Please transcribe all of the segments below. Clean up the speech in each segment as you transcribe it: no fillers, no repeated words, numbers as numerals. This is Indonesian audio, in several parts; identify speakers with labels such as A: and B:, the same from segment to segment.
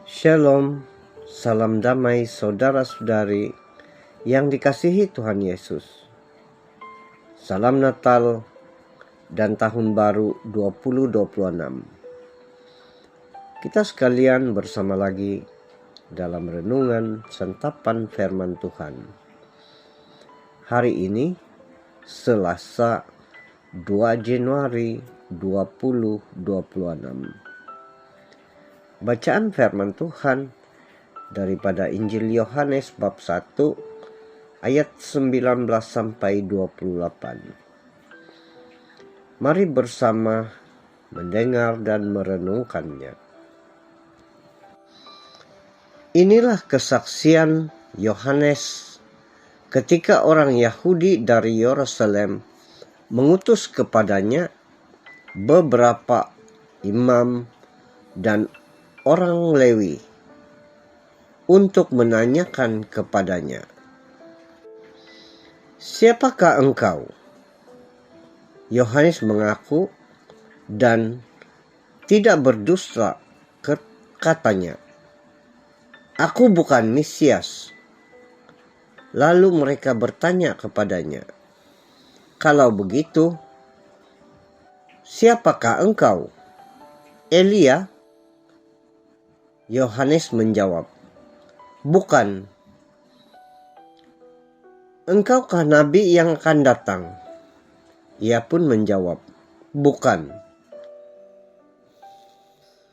A: Shalom, salam damai saudara-saudari yang dikasihi Tuhan Yesus. Salam Natal dan Tahun Baru 2026. Kita sekalian bersama lagi dalam renungan santapan firman Tuhan. Hari ini Selasa 2 Januari 2026. Bacaan firman Tuhan daripada Injil Yohanes bab 1 ayat 19 sampai 28. Mari bersama mendengar dan merenungkannya. Inilah kesaksian Yohanes ketika orang Yahudi dari Yerusalem mengutus kepadanya beberapa imam dan orang Lewi untuk menanyakan kepadanya, "Siapakah engkau?" Yohanes mengaku dan tidak berdusta, katanya, "Aku bukan Mesias." Lalu mereka bertanya kepadanya, "Kalau begitu, siapakah engkau? Elia?" Yohanes menjawab, "Bukan." "Engkaukah nabi yang akan datang?" Ia pun menjawab, "Bukan."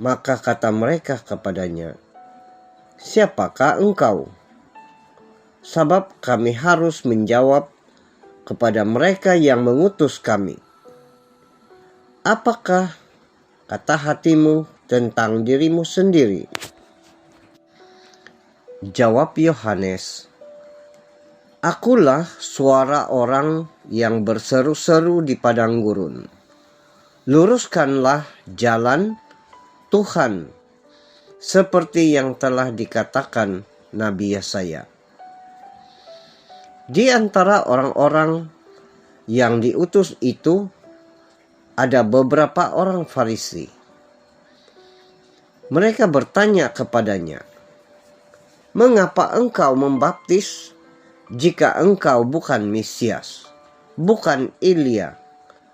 A: Maka kata mereka kepadanya, "Siapakah engkau? Sebab kami harus menjawab kepada mereka yang mengutus kami. Apakah kata hatimu tentang dirimu sendiri?" Jawab Yohanes, "Akulah suara orang yang berseru-seru di padang gurun. Luruskanlah jalan Tuhan, seperti yang telah dikatakan Nabi Yesaya." Di antara orang-orang yang diutus itu ada beberapa orang Farisi. Mereka bertanya kepadanya, "Mengapa engkau membaptis jika engkau bukan Mesias, bukan Elia,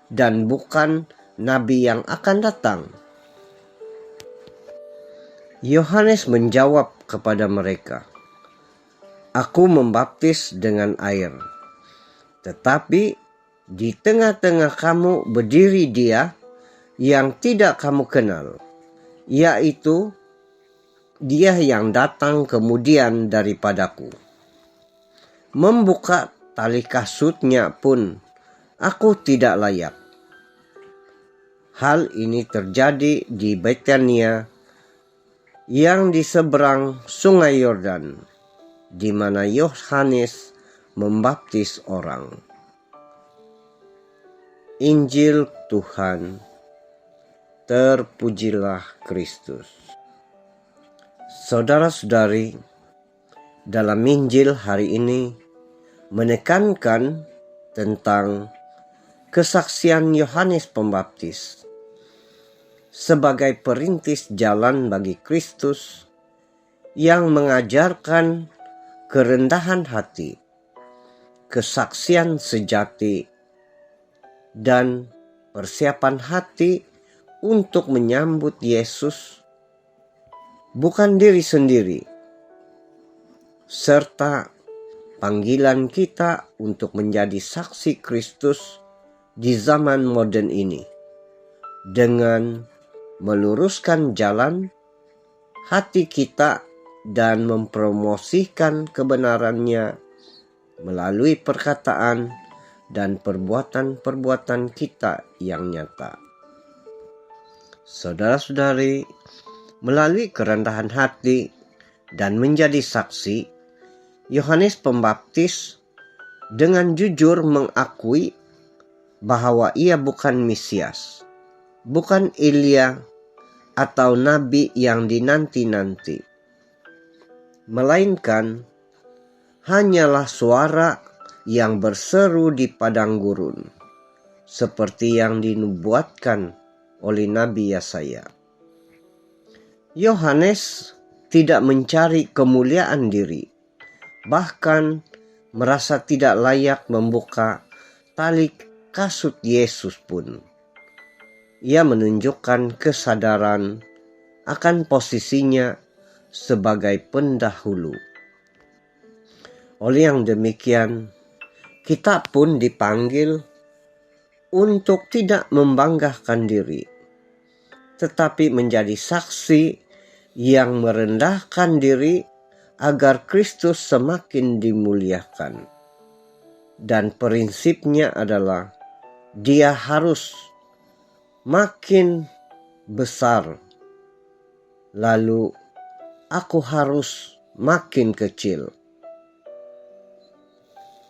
A: dan bukan nabi yang akan datang?" Yohanes menjawab kepada mereka, "Aku membaptis dengan air, tetapi di tengah-tengah kamu berdiri Dia yang tidak kamu kenal, yaitu Dia yang datang kemudian daripadaku. Membuka tali kasutnya pun aku tidak layak." Hal ini terjadi di Betania yang di seberang Sungai Yordan, di mana Yohanes membaptis orang. Injil Tuhan, terpujilah Kristus. Saudara-saudari, dalam Injil hari ini menekankan tentang kesaksian Yohanes Pembaptis sebagai perintis jalan bagi Kristus yang mengajarkan kerendahan hati, kesaksian sejati, dan persiapan hati untuk menyambut Yesus, bukan diri sendiri, serta panggilan kita untuk menjadi saksi Kristus di zaman modern ini dengan meluruskan jalan hati kita dan mempromosikan kebenarannya melalui perkataan dan perbuatan-perbuatan kita yang nyata. Saudara-saudari, melalui kerendahan hati dan menjadi saksi, Yohanes Pembaptis dengan jujur mengakui bahwa ia bukan Mesias, bukan Elia atau nabi yang dinanti-nanti, melainkan hanyalah suara yang berseru di padang gurun, seperti yang dinubuatkan oleh Nabi Yesaya. Yohanes tidak mencari kemuliaan diri, bahkan merasa tidak layak membuka tali kasut Yesus pun. Ia menunjukkan kesadaran akan posisinya sebagai pendahulu. Oleh yang demikian, kita pun dipanggil untuk tidak membanggakan diri, tetapi menjadi saksi yang merendahkan diri agar Kristus semakin dimuliakan. Dan prinsipnya adalah Dia harus makin besar, lalu aku harus makin kecil.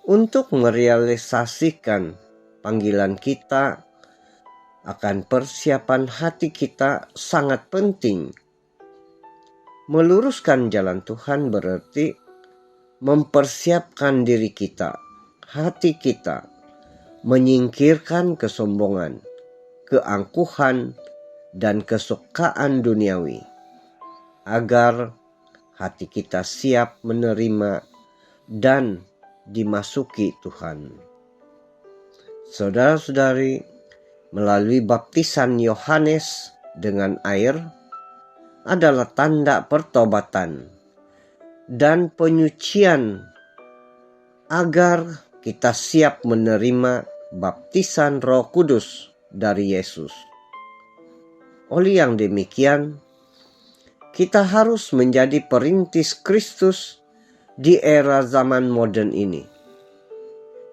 A: Untuk merealisasikan panggilan kita, akan persiapan hati kita sangat penting. Meluruskan jalan Tuhan berarti mempersiapkan diri kita, hati kita, menyingkirkan kesombongan, keangkuhan, dan kesukaan duniawi, agar hati kita siap menerima dan dimasuki Tuhan. Saudara-saudari, melalui baptisan Yohanes dengan air adalah tanda pertobatan dan penyucian agar kita siap menerima baptisan Roh Kudus dari Yesus. Oleh yang demikian, kita harus menjadi perintis Kristus di era zaman modern ini.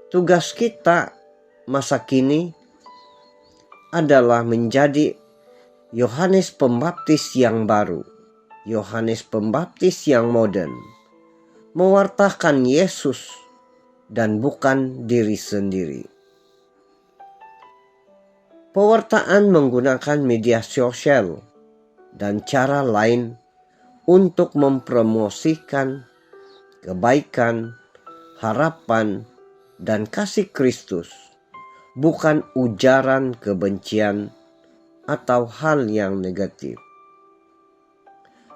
A: Tugas kita masa kini adalah menjadi Yohanes Pembaptis yang baru, Yohanes Pembaptis yang modern, mewartakan Yesus dan bukan diri sendiri. Pewartaan menggunakan media sosial dan cara lain untuk mempromosikan kebaikan, harapan, dan kasih Kristus, bukan ujaran kebencian atau hal yang negatif.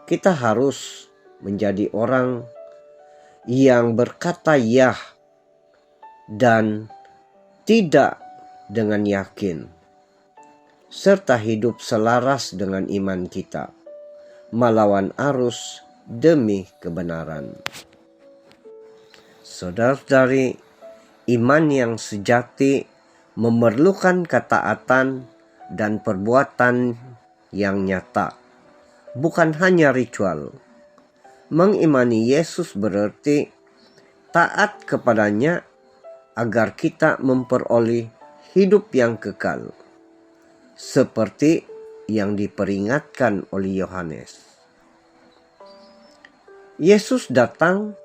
A: Kita harus menjadi orang yang berkata ya dan tidak dengan yakin, serta hidup selaras dengan iman kita, melawan arus demi kebenaran. Saudara-saudari, iman yang sejati memerlukan ketaatan dan perbuatan yang nyata, bukan hanya ritual. Mengimani Yesus berarti taat kepadanya agar kita memperoleh hidup yang kekal, seperti yang diperingatkan oleh Yohanes. Yesus datang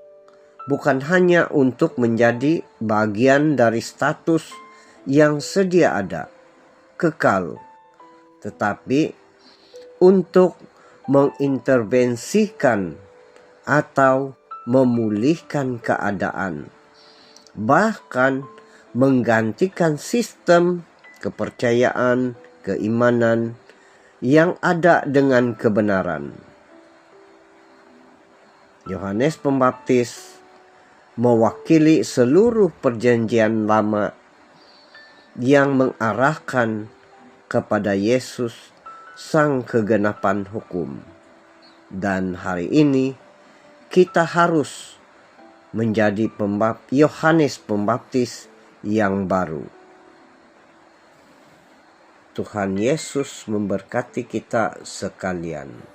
A: bukan hanya untuk menjadi bagian dari status yang sedia ada, kekal, tetapi untuk mengintervensikan atau memulihkan keadaan, bahkan menggantikan sistem kepercayaan, keimanan yang ada dengan kebenaran. Yohanes Pembaptis mewakili seluruh perjanjian lama yang mengarahkan kepada Yesus sang kegenapan hukum. Dan hari ini kita harus menjadi Yohanes Pembaptis yang baru. Tuhan Yesus memberkati kita sekalian.